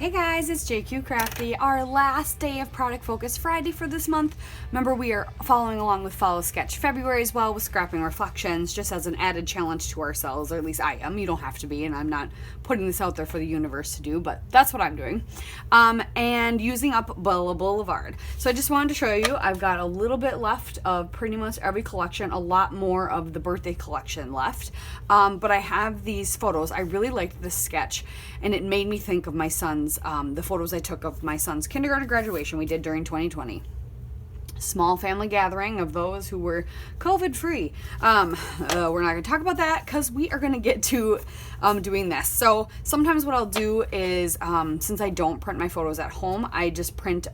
Hey guys, it's JQ Crafty, our last day of Product Focus Friday for this month. Remember, we are following along with Follow Sketch February as well with scrapping reflections, just as an added challenge to ourselves, or at least I am. You don't have to be, and I'm not putting this out there for the universe to do, but that's what I'm doing. And using up Bella Blvd. So I just wanted to show you, I've got a little bit left of pretty much every collection, a lot more of the birthday collection left. But I have these photos. I really liked this sketch, and it made me think of my son's the photos I took of my son's kindergarten graduation we did during 2020. Small family gathering of those who were COVID free. We're not going to talk about that because we are going to get to doing this. So sometimes what I'll do is, since I don't print my photos at home, I just print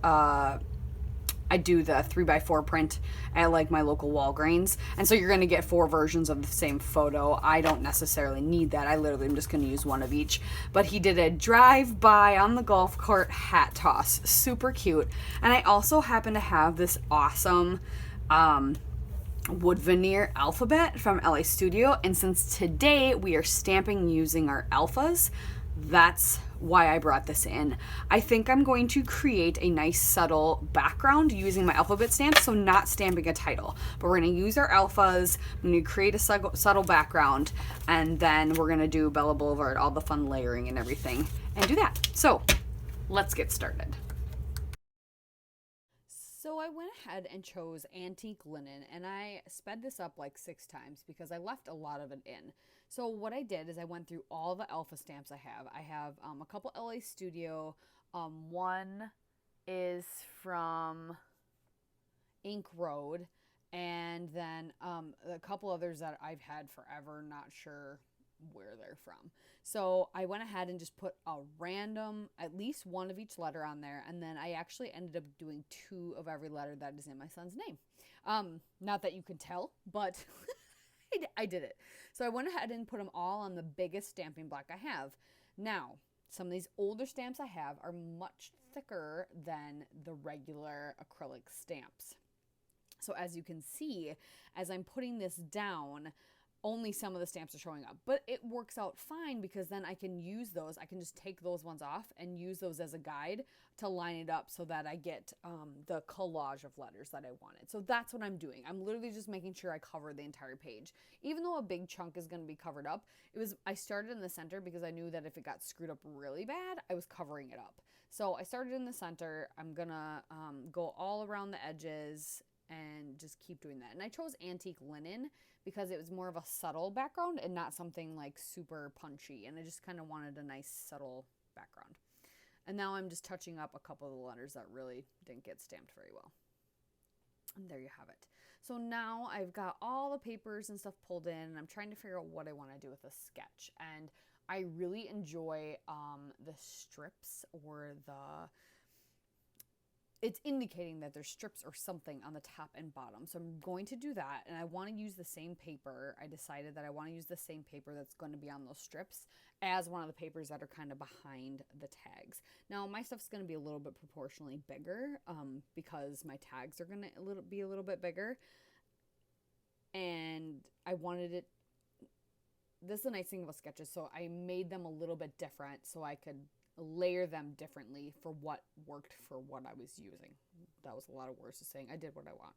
I do the 3x4 print at like my local Walgreens. And so you're going to get 4 versions of the same photo. I don't necessarily need that. I literally am just going to use one of each. But he did a drive-by on the golf cart hat toss. Super cute. And I also happen to have this awesome wood veneer alphabet from LA Studio. And since today we are stamping using our alphas, that's why I brought this in. I think I'm going to create a nice subtle background using my alphabet stamps, so not stamping a title, but we're going to use our alphas. I'm going to create a subtle background, and then we're going to do Bella Blvd, all the fun layering and everything, and do that. So let's get started. So I went ahead and chose antique linen, and I sped this up like 6 times because I left a lot of it in. So what I did is I went through all the alpha stamps I have. I have a couple LA Studio. One is from Ink Road, and then a couple others that I've had forever, not sure where they're from. So I went ahead and just put a random, at least one of each letter on there, and then I actually ended up doing 2 of every letter that is in my son's name. Not that you could tell, but I did it. So I went ahead and put them all on the biggest stamping block I have. Now, some of these older stamps I have are much thicker than the regular acrylic stamps. So as you can see, as I'm putting this down, only some of the stamps are showing up, but it works out fine because then I can use those. I can just take those ones off and use those as a guide to line it up so that I get the collage of letters that I wanted. So that's what I'm doing. I'm literally just making sure I cover the entire page. Even though a big chunk is going to be covered up, I started in the center because I knew that if it got screwed up really bad, I was covering it up. So I started in the center. I'm going to go all around the edges and just keep doing that. And I chose antique linen because it was more of a subtle background and not something like super punchy. And I just kind of wanted a nice subtle background. And now I'm just touching up a couple of the letters that really didn't get stamped very well. And there you have it. So now I've got all the papers and stuff pulled in, and I'm trying to figure out what I want to do with this sketch. And I really enjoy the strips or it's indicating that there's strips or something on the top and bottom. So I'm going to do that, and I want to use the same paper. I decided that I want to use the same paper that's going to be on those strips as one of the papers that are kind of behind the tags. Now, my stuff's going to be a little bit proportionally bigger because my tags are going to be a little bit bigger. And I wanted it, this is the nice thing about sketches, so I made them a little bit different so I could layer them differently for what worked for what I was using. That was a lot of words to saying. I did what I want.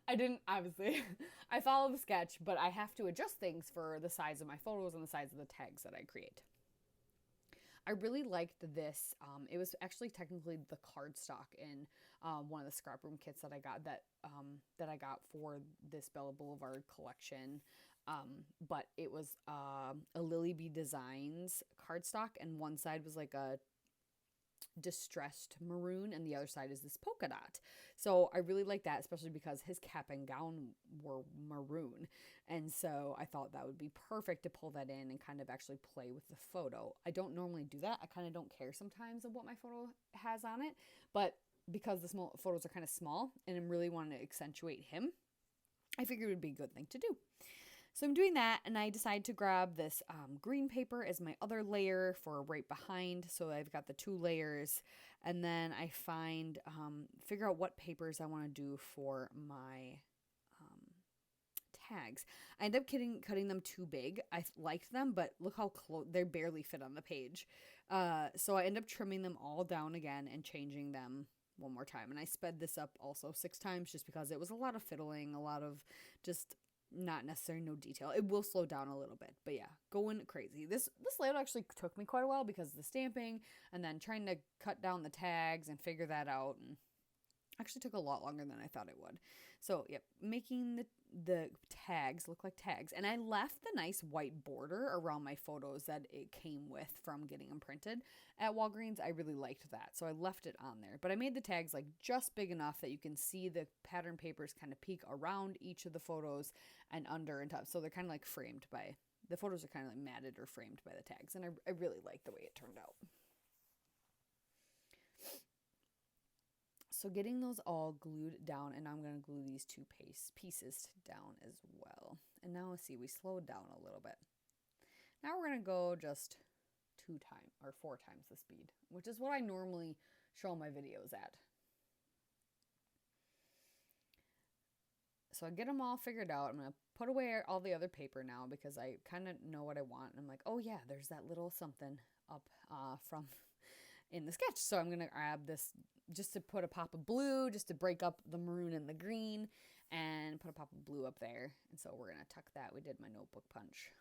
I didn't, obviously. I follow the sketch, but I have to adjust things for the size of my photos and the size of the tags that I create. I really liked this. It was actually technically the cardstock in one of the scrap room kits that I got that I got for this Bella Blvd collection. But it was a Lily Bee Designs cardstock, and one side was like a distressed maroon and the other side is this polka dot. So I really like that, especially because his cap and gown were maroon, and so I thought that would be perfect to pull that in and kind of actually play with the photo. I don't normally do that. I kind of don't care sometimes of what my photo has on it, but because the small photos are kind of small and I'm really wanting to accentuate him, I figured it would be a good thing to do. So I'm doing that, and I decide to grab this green paper as my other layer for right behind. So I've got the 2 layers, and then I figure out what papers I want to do for my tags. I ended up cutting them too big. I liked them, but look how close, they barely fit on the page. So I ended up trimming them all down again and changing them one more time. And I sped this up also 6 times just because it was a lot of fiddling, a lot of just not necessarily no detail. It will slow down a little bit, but yeah, going crazy. This layout actually took me quite a while because of the stamping and then trying to cut down the tags and figure that out, and actually took a lot longer than I thought it would. So yep, making the tags look like tags. And I left the nice white border around my photos that it came with from getting them printed at Walgreens. I really liked that, so I left it on there. But I made the tags like just big enough that you can see the pattern papers kind of peek around each of the photos and under and top. So they're kind of like framed by, the photos are kind of like matted or framed by the tags. And I really like the way it turned out. So getting those all glued down, and I'm going to glue these 2 pieces down as well. And now let's see, we slowed down a little bit. Now we're going to go just 4 times the speed, which is what I normally show my videos at. So I get them all figured out. I'm going to put away all the other paper now because I kind of know what I want. And I'm like, oh yeah, there's that little something up from in the sketch. So I'm going to grab this just to put a pop of blue, just to break up the maroon and the green, and put a pop of blue up there. And so we're going to tuck that. We did my notebook punch.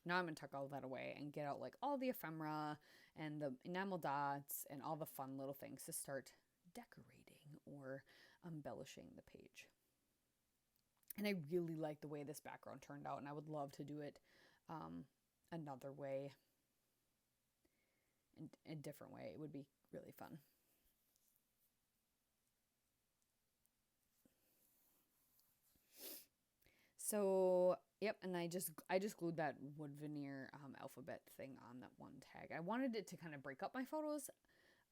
Now I'm going to tuck all that away and get out like all the ephemera and the enamel dots and all the fun little things to start decorating or embellishing the page. And I really like the way this background turned out, and I would love to do it another way, in a different way. It would be really fun. So, yep, and I just glued that wood veneer alphabet thing on that one tag. I wanted it to kind of break up my photos.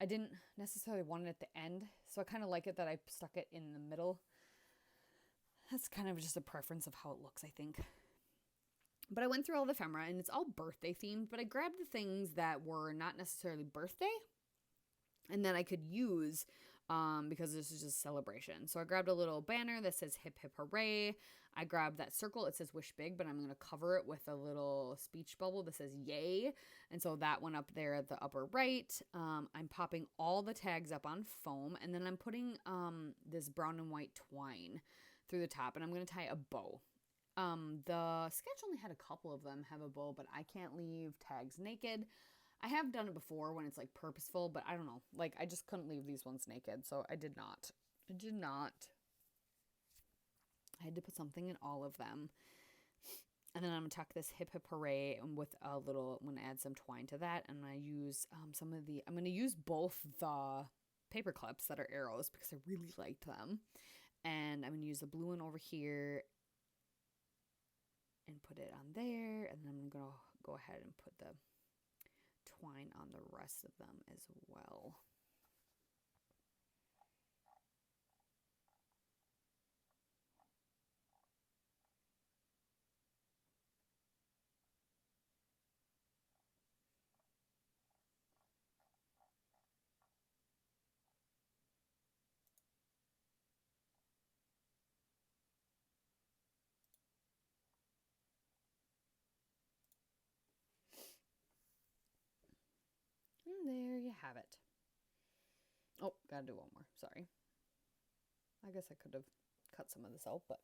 I didn't necessarily want it at the end, so I kind of like it that I stuck it in the middle. That's kind of just a preference of how it looks, I think. But I went through all the ephemera, and it's all birthday themed, but I grabbed the things that were not necessarily birthday and that I could use because this is just a celebration. So I grabbed a little banner that says hip hip hooray. I grabbed that circle. It says wish big, but I'm going to cover it with a little speech bubble that says yay. And so that went up there at the upper right. I'm popping all the tags up on foam, and then I'm putting this brown and white twine through the top, and I'm going to tie a bow. The sketch only had a couple of them have a bow, but I can't leave tags naked. I have done it before when it's like purposeful, but I don't know. Like I just couldn't leave these ones naked, so I did not. I had to put something in all of them. And then I'm going to tuck this hip hip hooray with a little, I'm going to add some twine to that. And I use I'm going to use both the paper clips that are arrows because I really liked them. And I'm going to use the blue one over here and put it on there. And then I'm going to go ahead and put the twine on the rest of them as well. And there you have it. Oh, gotta do one more. Sorry. I guess I could have cut some of this out, but...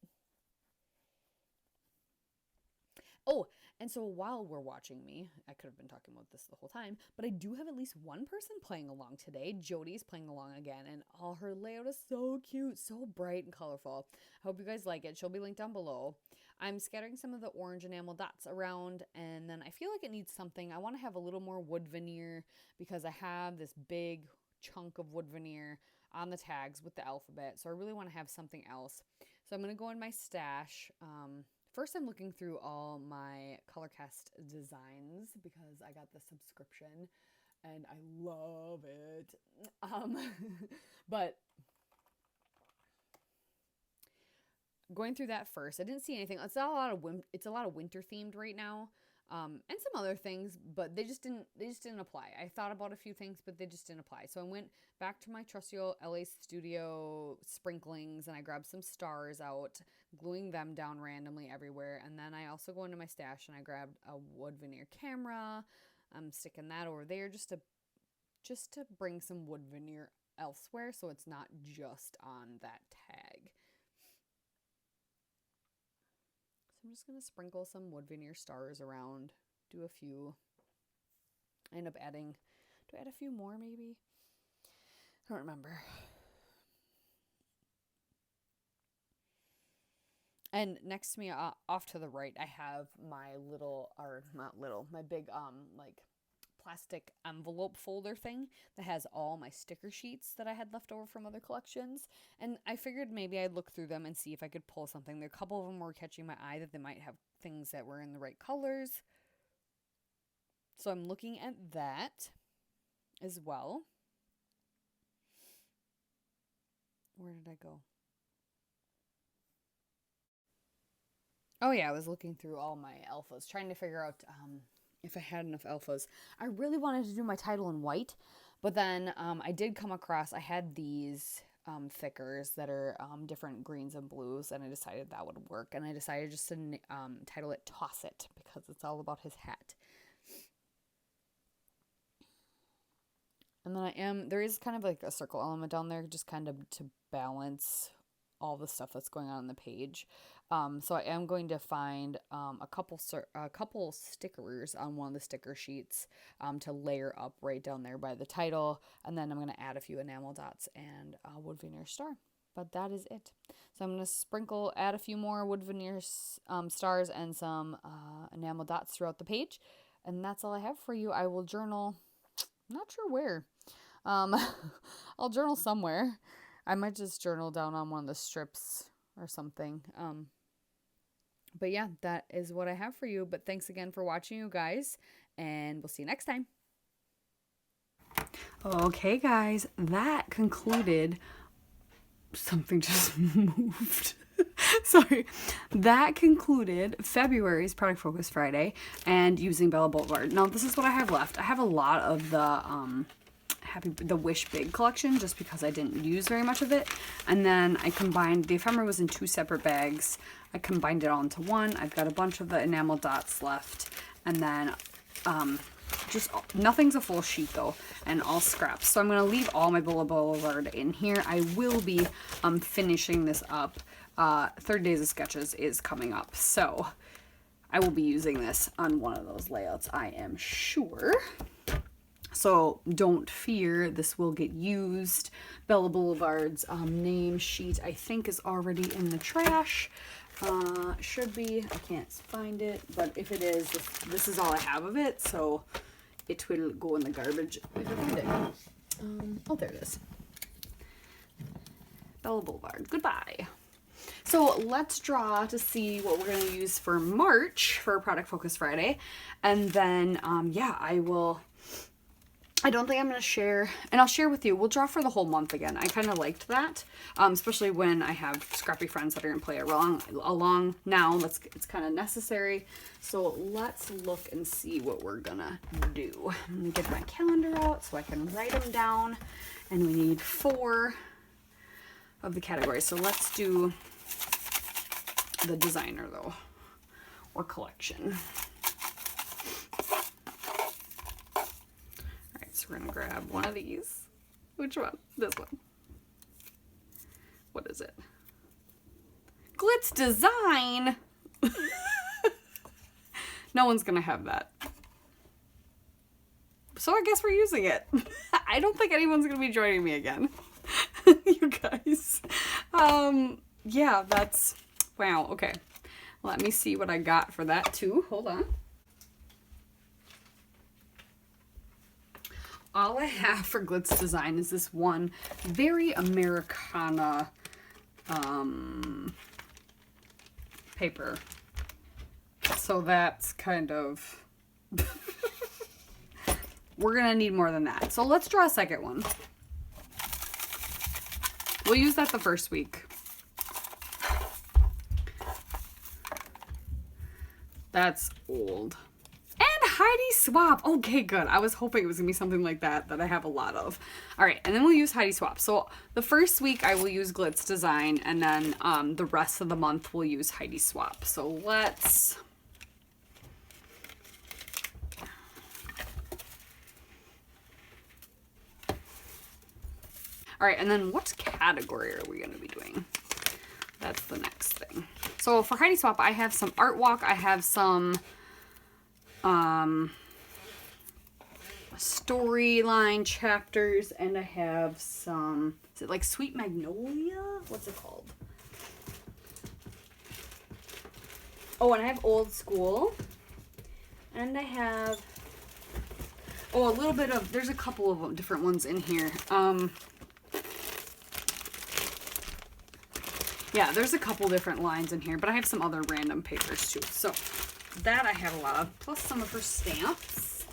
Oh, and so while we're watching me, I could have been talking about this the whole time, but I do have at least one person playing along today. Jody's playing along again, and her layout is so cute, so bright and colorful. I hope you guys like it. She'll be linked down below. I'm scattering some of the orange enamel dots around, and then I feel like it needs something. I want to have a little more wood veneer because I have this big chunk of wood veneer on the tags with the alphabet, so I really want to have something else. So I'm going to go in my stash. First, I'm looking through all my ColorCast designs because I got the subscription and I love it. But going through that first, I didn't see anything. It's a lot of winter themed right now. and some other things, but they just didn't apply. I thought about a few things, but they just didn't apply. So I went back to my trusty old LA Studio sprinklings, and I grabbed some stars out, gluing them down randomly everywhere. And then I also go into my stash and I grabbed a wood veneer camera. I'm sticking that over there just to bring some wood veneer elsewhere, so it's not just on that tag. So I'm just going to sprinkle some wood veneer stars around, do a few. I end up adding, do I add a few more maybe? I don't remember. And next to me, off to the right, I have my my big, like, plastic envelope folder thing that has all my sticker sheets that I had left over from other collections. And I figured maybe I'd look through them and see if I could pull something. A couple of them were catching my eye that they might have things that were in the right colors. So I'm looking at that as well. Where did I go? Oh yeah, I was looking through all my alphas, trying to figure out if I had enough alphas. I really wanted to do my title in white, but then I did come across, I had these thickers that are different greens and blues, and I decided that would work. And I decided just to title it Toss It, because it's all about his hat. And then there is kind of like a circle element down there, just kind of to balance all the stuff that's going on the page. So I am going to find a couple stickers on one of the sticker sheets to layer up right down there by the title, and then I'm going to add a few enamel dots and a wood veneer star. But that is it. So I'm going to add a few more wood veneer stars and some enamel dots throughout the page, and that's all I have for you. I will journal, not sure where. I'll journal somewhere. I might just journal down on one of the strips or something. But yeah, that is what I have for you. But thanks again for watching, you guys, and we'll see you next time. Okay, guys, that concluded. Something just moved. Sorry. That concluded February's Product Focus Friday and using Bella Blvd. Now, this is what I have left. I have a lot of the Wish Big collection just because I didn't use very much of it. And then I combined, the ephemera was in 2 separate bags. I combined it all into one. I've got a bunch of the enamel dots left. And then just nothing's a full sheet though, and all scraps. So I'm going to leave all my Bella Blvd in here. I will be finishing this up. 30 Days of Sketches is coming up. So I will be using this on one of those layouts, I am sure. So don't fear, this will get used. Bella Blvd's name sheet, I think, is already in the trash. Should be. I can't find it, but if it is, this is all I have of it, so it will go in the garbage if I find it. Oh, there it is. Bella Blvd. Goodbye. So let's draw to see what we're going to use for March for Product Focus Friday, and then yeah, I don't think I'm going to share, and I'll share with you. We'll draw for the whole month again. I kind of liked that, especially when I have scrappy friends that are going to play along now. It's kind of necessary. So let's look and see what we're going to do. I'm going to get my calendar out so I can write them down, and we need 4 of the categories. So let's do the designer, though, or collection. We're going to grab one of these. Which one? This one. What is it? Glitz Design! No one's going to have that. So I guess we're using it. I don't think anyone's going to be joining me again. You guys. Yeah, that's... Wow, okay. Let me see what I got for that too. Hold on. All I have for Glitz Design is this one very Americana paper. So that's kind of... We're going to need more than that. So let's draw a second one. We'll use that the first week. That's old. Heidi Swap. Okay, good. I was hoping it was going to be something like that I have a lot of. All right, and then we'll use Heidi Swap. So the first week I will use Glitz Design, and then the rest of the month we'll use Heidi Swap. So let's... All right, and then what category are we going to be doing? That's the next thing. So for Heidi Swap, I have some Art Walk. I have some storyline chapters, and I have some, is it like Sweet Magnolia? What's it called? Oh, and I have Old School. And I have, oh, a little bit of, there's a couple of different ones in here. Yeah, there's a couple different lines in here, but I have some other random papers too. So that I have a lot of, plus some of her stamps.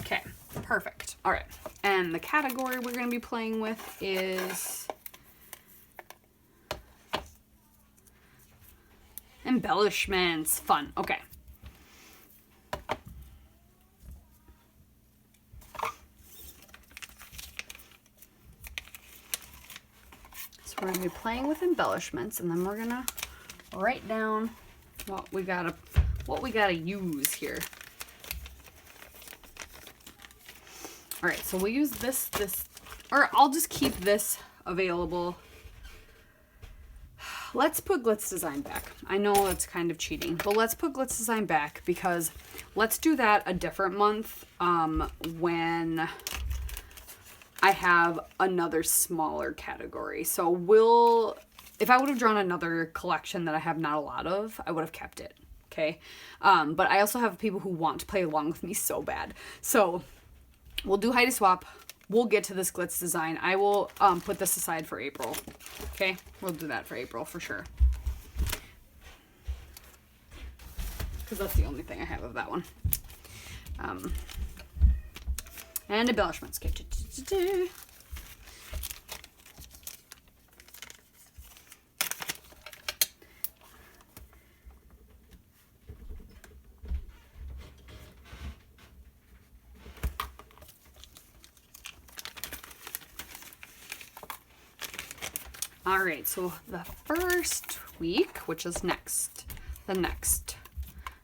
Okay, perfect. All right, and the category we're going to be playing with is embellishments. Fun. Okay. We're going to be playing with embellishments, and then we're going to write down what we gotta use here. All right, so we'll use this, or I'll just keep this available. Let's put Glitz Design back. I know it's kind of cheating, but let's put Glitz Design back because let's do that a different month when I have another smaller category. So if I would have drawn another collection that I have not a lot of, I would have kept it, okay? But I also have people who want to play along with me so bad. So we'll do Heidi Swap. We'll get to this Glitz Design. I will put this aside for April, okay? We'll do that for April for sure. Because that's the only thing I have of that one. And embellishments. Okay. All right, so the first week, which is the next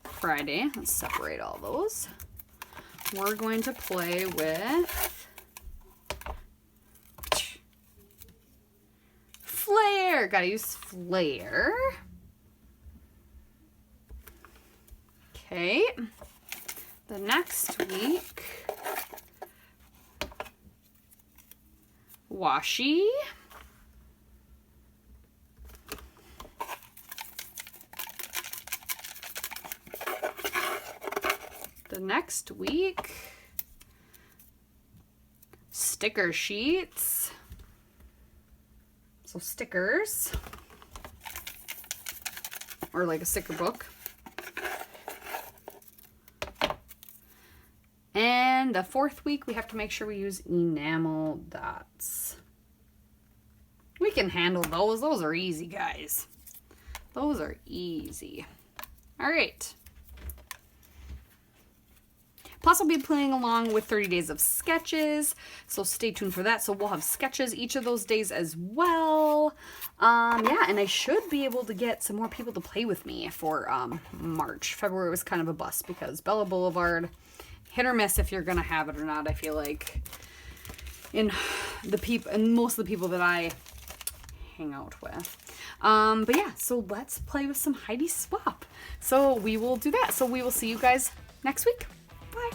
Friday, let's separate all those. We're going to play with Flare. Gotta use Flare. Okay. The next week, Washi. The next week, sticker sheets. So stickers, or like a sticker book. And the fourth week, we have to make sure we use enamel dots. We can handle those. Those are easy, guys. Those are easy. All right. Plus, I'll be playing along with 30 days of sketches, so stay tuned for that. So we'll have sketches each of those days as well. Yeah, and I should be able to get some more people to play with me for March. February was kind of a bust because Bella Blvd, hit or miss if you're gonna have it or not. I feel like in most of the people that I hang out with. But yeah, so let's play with some Heidi Swap. So we will do that. So we will see you guys next week. Bye.